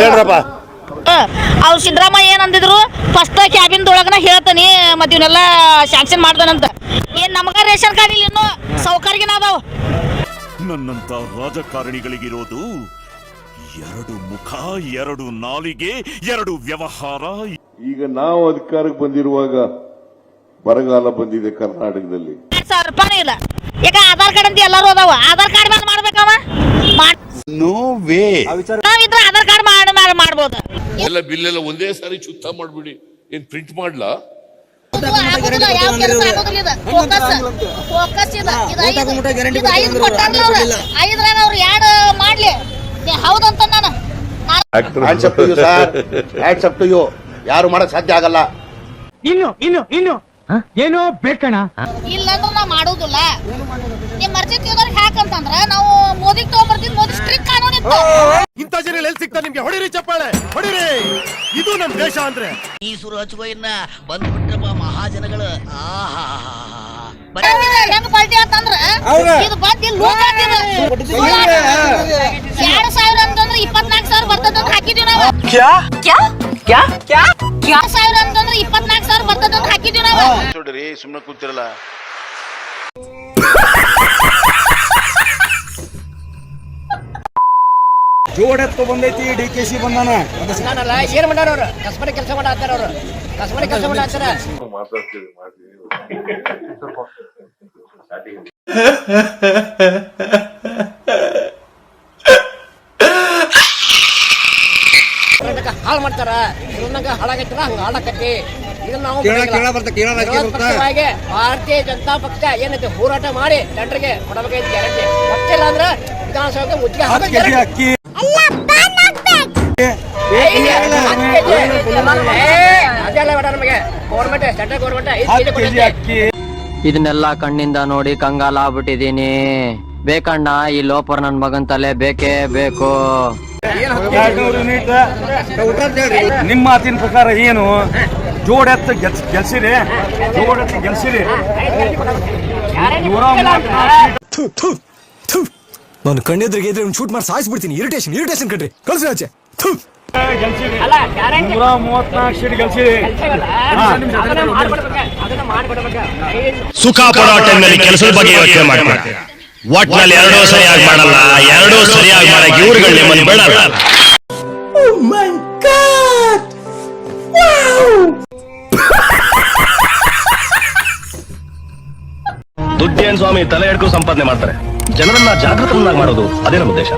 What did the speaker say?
ಹೇಳ್ರಪ್ಪ. ಅವ್ರು ಸಿದ್ದರಾಮಯ್ಯ ಏನಂದಿದ್ರು, ಫಸ್ಟ್ ಕ್ಯಾಬಿನ್ದೊಳಗನ ಹೇಳ್ತಾನೆ ಮತ್ತೆ ಇವನ್ನೆಲ್ಲ ಶಾಂಕ್ಷನ್ ಮಾಡ್ತಾನಂತ. ಏನ್ ನಮಗ ರೇಷನ್ ಕಾರ್ಡ್ ಇಲ್ಲ, ಇನ್ನು ಸೌಕರ್ಯನ ಅದಾವ. ನನ್ನಂತ ರಾಜಕಾರಣಿಗಳಿಗಿರೋದು ಎರಡು ಮುಖ, ಎರಡು ನಾಲಿಗೆ, ಎರಡು ವ್ಯವಹಾರ. ಈಗ ನಾವು ಅಧಿಕಾರಕ್ಕೆ ಬಂದಿರುವಾಗ ಬರಗಾಲ ಬಂದಿದೆ ಕರ್ನಾಟಕದಲ್ಲಿ. 2,000 ರೂಪಾಯಿ ಇಲ್ಲ. ಈಗ ಆಧಾರ್ ಕಾರ್ಡ್ ಅಂತ ಎಲ್ಲರೂ ಅದಾವ. ಆಧಾರ್ ಕಾರ್ಡ್ ಮೇಲೆ ಮಾಡ್ಬೇಕವ. No way. ನಾವಿದ್ರೆ ಆಧಾರ್ ಕಾರ್ಡ್ ಮಾಡ್ಬೋದು. ಎಲ್ಲ ಬಿಲ್ ಎಲ್ಲ ಒಂದೇ ಸಾರಿ ಚುತ್ತ ಮಾಡ್ಬಿಡಿ. ಏನ್ ಪ್ರಿಂಟ್ ಮಾಡ್ಲಾ? ಯಾರು ಮಾಡಕ್ ಸಾಧ್ಯ ಆಗಲ್ಲ. ಇನ್ನು ಏನೋ ಬೇಕಣ ಇಲ್ಲಂದ್ರೆ ನಾ ಮಾಡೋದಿಲ್ಲ. ನಿಮ್ ಮರ್ಜಿ ತಿಳೋರ್ಗೆ ಹಾಕಂತಂದ್ರ ನಾವು ಮೋದಿಗೆ ತಗೊಂಡ್ಬರ್ತೀವಿ. ಮೋದಿ ಸ್ಟ್ರಿಕ್ಟ್ ಕಾನೂನು ಇತ್ತು. ಇಂಥ ಜನ ಎಲ್ಲಿ ಸಿಗ್ತಾ ನಿಮ್ಗೆ? ಹೊಡಿರಿ ಚಪ್ಪಾಳೆ, ಹೊಡಿರಿ. ಇದು ನಮ್ ದೇಶ ಅಂದ್ರೆ. ಈ ಸುರು ಹಚ್ಚುವ ಇನ್ನ ಬಂದ್ಬಿಟ್ರಪ್ಪ ಮಹಾಜನಗಳು. ಹೆಂಗ್ ಪಲ್ಟಿ ಅಂತಂದ್ರ ಇದು ಬಂದಿ ಲೂಕ್ ಆಗ್ತಿದೆ. 2,000 ಅಂತಂದ್ರೆ 24,000 ಬರ್ತದಂತ ಹಾಕಿದೀವಿ ನಾವು. 2,000 ಅಂತಂದ್ರೆ 24,000 ಬರ್ತದಂತ ಹಾಕಿದೀವಿ ನಾವು. ನೋಡ್ರಿ, ಸುಮ್ಮನೆ ಕೂತಿರಲ್ಲ. ಜೋಡೆತ್ತು ಬಂದೈತಿ. DKC ಬಂದಾನ. ಏನ್ ಮಾಡ್ಯಾರ ಅವ್ರು? ಕಸ್ಬರಿ ಕೆಲಸ ಮಾಡಾತಾರ ಅವ್ರು. ಕಸ್ಬರಿ ಕೆಲಸ ಮಾಡಾತಾರ. ಹಾಳು ಮಾಡ್ತಾರ. ಹಾಳಾಗೈತಲ್ಲ, ಹಂಗ ಹಾಳಾಕತಿ. ಇದನ್ನ ನಾವು ಭಾರತೀಯ ಜನತಾ ಪಕ್ಷ ಏನೈತಿ ಹೋರಾಟ ಮಾಡಿ ಜನರಿಗೆ ಕೊಡಬೇಕೈತಿ ಗ್ಯಾರಂಟಿ. ಗೊತ್ತಿಲ್ಲ ಅಂದ್ರೆ ವಿಧಾನಸಭೆಗೆ ಮುಚ್ಚಿಗೆ ಹಾಕಿ. ಇದನ್ನೆಲ್ಲ ಕಣ್ಣಿಂದ ನೋಡಿ ಕಂಗಾಲ ಆಗ್ಬಿಟ್ಟಿದೀನಿ. ಬೇಕಣ್ಣ, ಈ ಲೋಪರ್ ನನ್ ಮಗನ್ ತಲೆ ಬೇಕೇ ಬೇಕು. ನಿಮ್ಮ ಮಾತಿನ ಪ್ರಕಾರ ಏನು? ಜೋಡೆತ್ತು ಗೆಲ್ಸಿರಿ. ನಾನು ಕಣ್ಣೆದ್ರಿಗೆ ಇದ್ರೆ ಶೂಟ್ ಮಾಡಿ ಸಾಯಿಸ್ಬಿಡ್ತೀನಿ. ಇರಿಟೇಷನ್ ಕಣ್ರಿ. ಕಳ್ಸಿ ಆಚೆ. 134 ಸೀಟ್ ಗೆಲ್ಸಿರಿ. ಸುಖ ಪಡೋ ಟೈಮ್ನಲ್ಲಿ ಕೆಲಸದ ಬಗ್ಗೆ ಯೋಚನೆ ಮಾಡ್ತಾರೆ. ಒಟ್ನಲ್ಲಿ ಎರಡೂ ಸರಿಯಾಗಿ ಮಾಡಲ್ಲ. ಎರಡೂ ಸರಿಯಾಗಿ ಮಾಡಕ್ಕೆ ಇವ್ರುಗಳು ನಿಮ್ಮನ್ನು ಬೇಡಲ್ಲ. ದುಡ್ಡೇನ್ ಸ್ವಾಮಿ ತಲೆ ಹಿಡ್ಕೊಂಡು ಸಂಪಾದನೆ ಮಾಡ್ತಾರೆ. ಜನರನ್ನ ಜಾಗೃತರನ್ನಾಗಿ ಮಾಡೋದು ಅದೇ ನಮ್ಮ ಉದ್ದೇಶ.